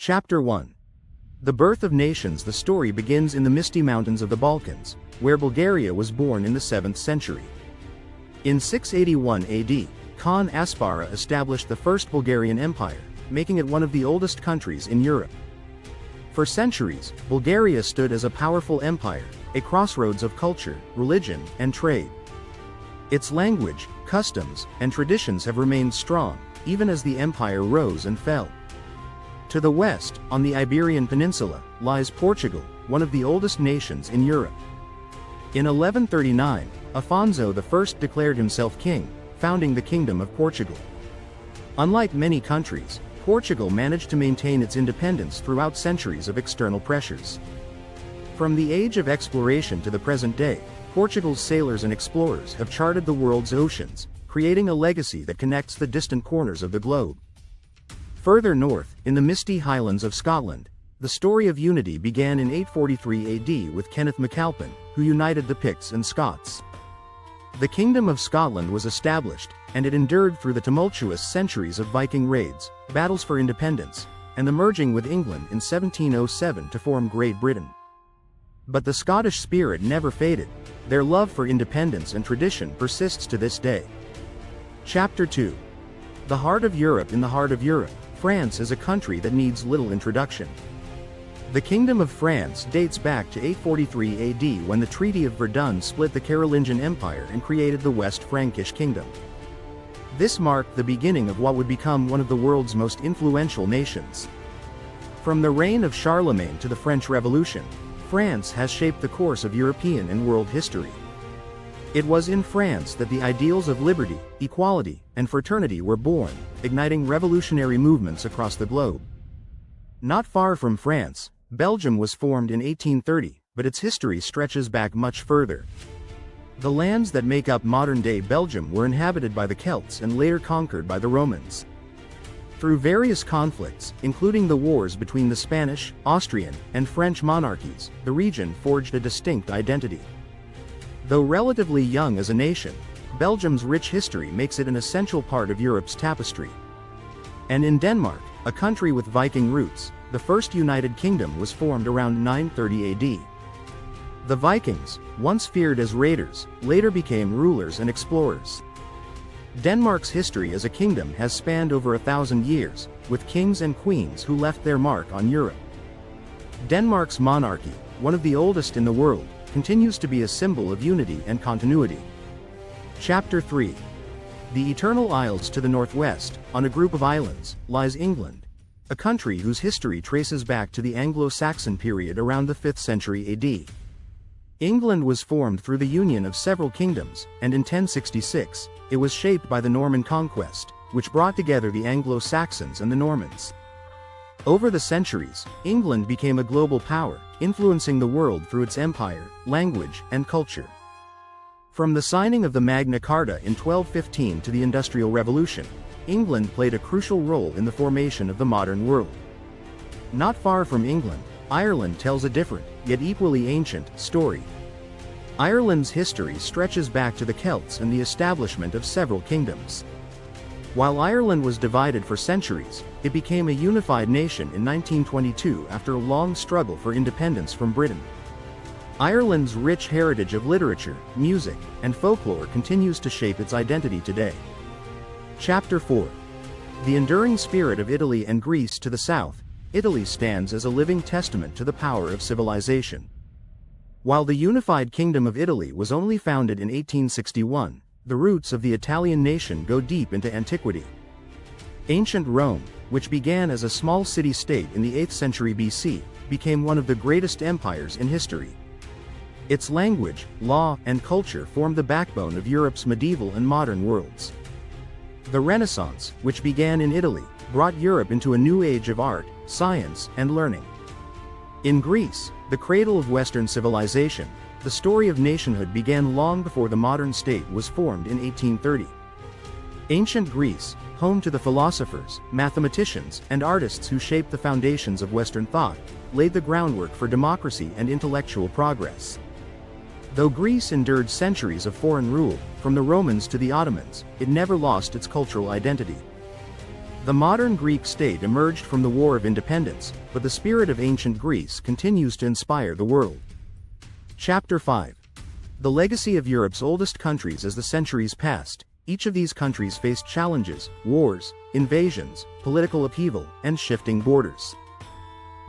Chapter 1. The Birth of Nations. The story begins in the misty mountains of the Balkans, where Bulgaria was born in the 7th century. In 681 AD, Khan Aspara established the First Bulgarian Empire, making it one of the oldest countries in Europe. For centuries, Bulgaria stood as a powerful empire, a crossroads of culture, religion, and trade. Its language, customs, and traditions have remained strong, even as the empire rose and fell. To the west, on the Iberian Peninsula, lies Portugal, one of the oldest nations in Europe. In 1139, Afonso I declared himself king, founding the Kingdom of Portugal. Unlike many countries, Portugal managed to maintain its independence throughout centuries of external pressures. From the age of exploration to the present day, Portugal's sailors and explorers have charted the world's oceans, creating a legacy that connects the distant corners of the globe. Further north, in the misty highlands of Scotland, the story of unity began in 843 AD with Kenneth MacAlpin, who united the Picts and Scots. The Kingdom of Scotland was established, and it endured through the tumultuous centuries of Viking raids, battles for independence, and the merging with England in 1707 to form Great Britain. But the Scottish spirit never faded. Their love for independence and tradition persists to this day. Chapter 2. The Heart of Europe. In the heart of Europe, France is a country that needs little introduction. The Kingdom of France dates back to 843 AD when the Treaty of Verdun split the Carolingian Empire and created the West Frankish Kingdom. This marked the beginning of what would become one of the world's most influential nations. From the reign of Charlemagne to the French Revolution, France has shaped the course of European and world history. It was in France that the ideals of liberty, equality, and fraternity were born, igniting revolutionary movements across the globe. Not far from France, Belgium was formed in 1830, but its history stretches back much further. The lands that make up modern-day Belgium were inhabited by the Celts and later conquered by the Romans. Through various conflicts, including the wars between the Spanish, Austrian, and French monarchies, the region forged a distinct identity. Though relatively young as a nation, Belgium's rich history makes it an essential part of Europe's tapestry. And in Denmark, a country with Viking roots, the first United Kingdom was formed around 930 AD. The Vikings, once feared as raiders, later became rulers and explorers. Denmark's history as a kingdom has spanned over 1,000 years, with kings and queens who left their mark on Europe. Denmark's monarchy, one of the oldest in the world, continues to be a symbol of unity and continuity. Chapter 3. The Eternal Isles. To the northwest, on a group of islands, lies England, a country whose history traces back to the Anglo-Saxon period around the 5th century AD. England was formed through the union of several kingdoms, and in 1066, it was shaped by the Norman conquest, which brought together the Anglo-Saxons and the Normans. Over the centuries, England became a global power, influencing the world through its empire, language, and culture. From the signing of the Magna Carta in 1215 to the Industrial Revolution, England played a crucial role in the formation of the modern world. Not far from England, Ireland tells a different, yet equally ancient, story. Ireland's history stretches back to the Celts and the establishment of several kingdoms. While Ireland was divided for centuries, it became a unified nation in 1922 after a long struggle for independence from Britain. Ireland's rich heritage of literature, music, and folklore continues to shape its identity today. Chapter 4. The Enduring Spirit of Italy and Greece. To the south, Italy stands as a living testament to the power of civilization. While the unified Kingdom of Italy was only founded in 1861, the roots of the Italian nation go deep into antiquity. Ancient Rome, which began as a small city-state in the 8th century BC, became one of the greatest empires in history. Its language, law, and culture formed the backbone of Europe's medieval and modern worlds. The Renaissance, which began in Italy, brought Europe into a new age of art, science, and learning. In Greece, the cradle of Western civilization, the story of nationhood began long before the modern state was formed in 1830. Ancient Greece, home to the philosophers, mathematicians, and artists who shaped the foundations of Western thought, laid the groundwork for democracy and intellectual progress. Though Greece endured centuries of foreign rule, from the Romans to the Ottomans, it never lost its cultural identity. The modern Greek state emerged from the War of Independence, but the spirit of ancient Greece continues to inspire the world. Chapter 5. The legacy of Europe's oldest countries. As the centuries passed, each of these countries faced challenges, wars, invasions, political upheaval, and shifting borders.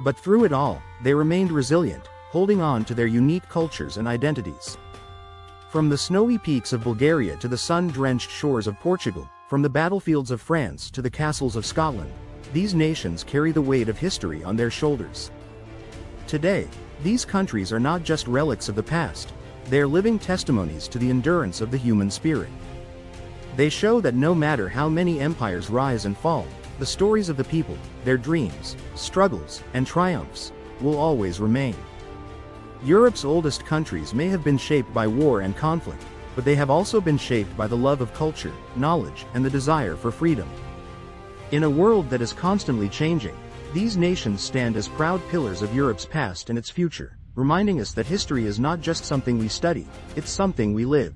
But through it all, they remained resilient, holding on to their unique cultures and identities. From the snowy peaks of Bulgaria to the sun-drenched shores of Portugal, from the battlefields of France to the castles of Scotland, these nations carry the weight of history on their shoulders. Today, these countries are not just relics of the past, they are living testimonies to the endurance of the human spirit. They show that no matter how many empires rise and fall, the stories of the people, their dreams, struggles, and triumphs, will always remain. Europe's oldest countries may have been shaped by war and conflict, but they have also been shaped by the love of culture, knowledge, and the desire for freedom. In a world that is constantly changing, these nations stand as proud pillars of Europe's past and its future, reminding us that history is not just something we study, it's something we live.